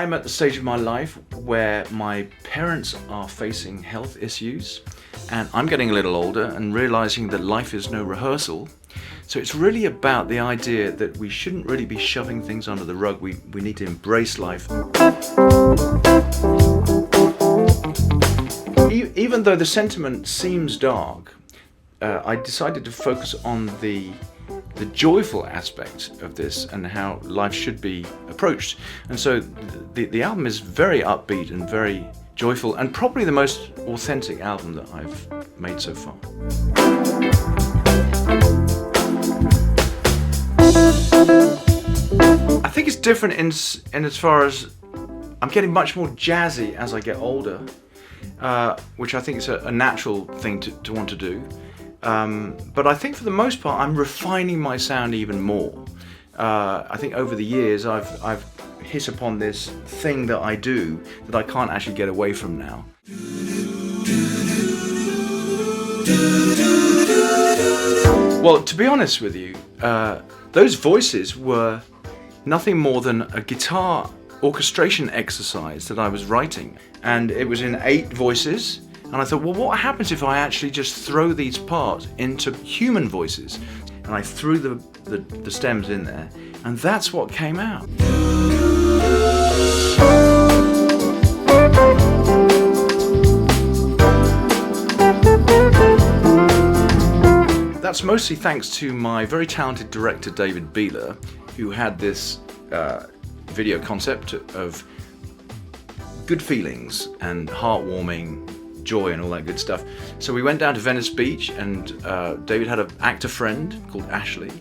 I'm at the stage of my life where my parents are facing health issues, and I'm getting a little older and realizing that life is no rehearsal. So it's really about the idea that we shouldn't really be shoving things under the rug. We need to embrace life. Even though the sentiment seems dark, I decided to focus on the joyful aspect of this and how life should be approached. And so the album is very upbeat and very joyful, and probably the most authentic album that I've made so far. I think it's different in as far as I'm getting much more jazzy as I get older, which I think is a natural thing to want to do. But I think for the most part I'm refining my sound even more. I think over the years I've hit upon this thing that I do that I can't actually get away from now. Well, to be honest with you, those voices were nothing more than a guitar orchestration exercise that I was writing, and it was in 8 voices. And I thought, well, what happens if I actually just throw these parts into human voices? And I threw the stems in there, and that's what came out. That's mostly thanks to my very talented director, David Beeler, who had this video concept of good feelings and heartwarming joy and all that good stuff. So we went down to Venice Beach, and David had an actor friend called Ashley,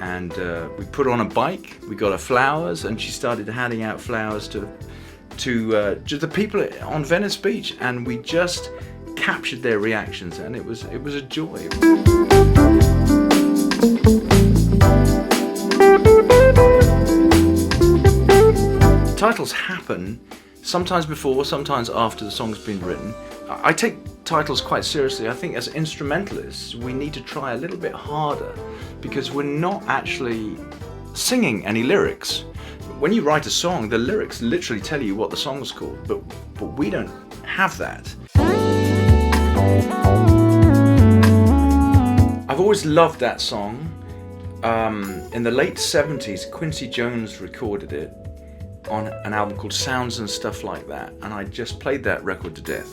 and we put her on a bike, we got her flowers, and she started handing out flowers to the people on Venice Beach, and we just captured their reactions, and it was a joy. Titles happen sometimes before, sometimes after the song's been written. I take titles quite seriously. I think as instrumentalists we need to try a little bit harder, because we're not actually singing any lyrics. When you write a song, the lyrics literally tell you what the song's called, but we don't have that. I've always loved that song. In the late 70s, Quincy Jones recorded it on an album called Sounds and Stuff Like That, and I just played that record to death.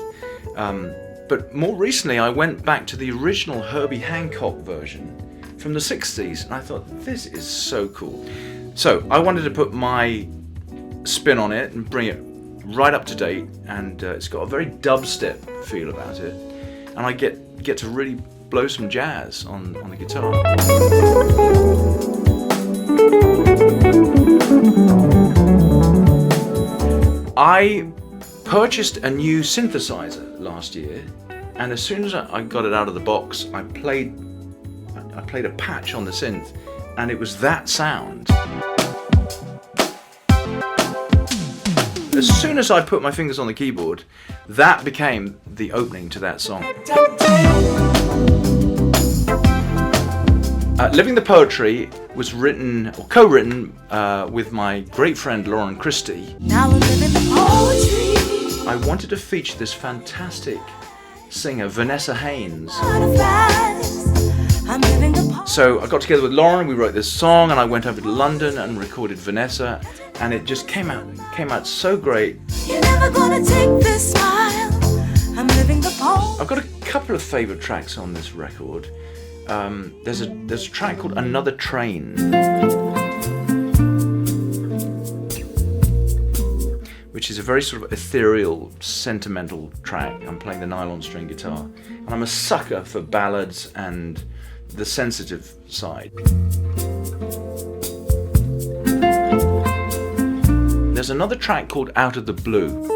But more recently I went back to the original Herbie Hancock version from the 60s, and I thought, this is so cool. So I wanted to put my spin on it and bring it right up to date, and it's got a very dubstep feel about it, and I get to really blow some jazz on the guitar. I purchased a new synthesizer last year, and as soon as I got it out of the box, I played a patch on the synth, and it was that sound. As soon as I put my fingers on the keyboard, that became the opening to that song. Living the Poetry was written or co-written with my great friend Lauren Christie. Now we're living the poetry. I wanted to feature this fantastic singer, Vanessa Haynes. So I got together with Lauren, we wrote this song, and I went over to London and recorded Vanessa, and it just came out so great. You're never gonna take this smile. I'm living the poem. I've got a couple of favourite tracks on this record. There's a track called Another Train, which is a very sort of ethereal, sentimental track. I'm playing the nylon string guitar, and I'm a sucker for ballads and the sensitive side. There's another track called Out of the Blue.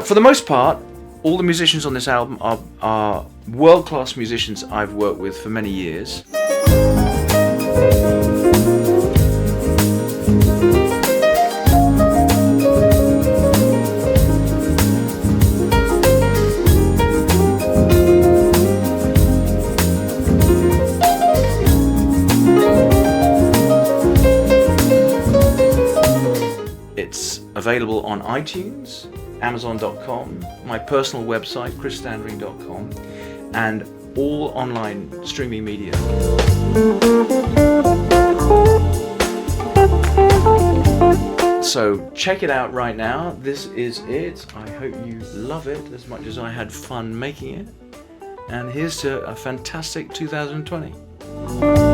For the most part, all the musicians on this album are world-class musicians I've worked with for many years. available on iTunes, Amazon.com, my personal website, chrisstandring.com, and all online streaming media. So check it out right now. This is it. I hope you love it as much as I had fun making it. And here's to a fantastic 2020.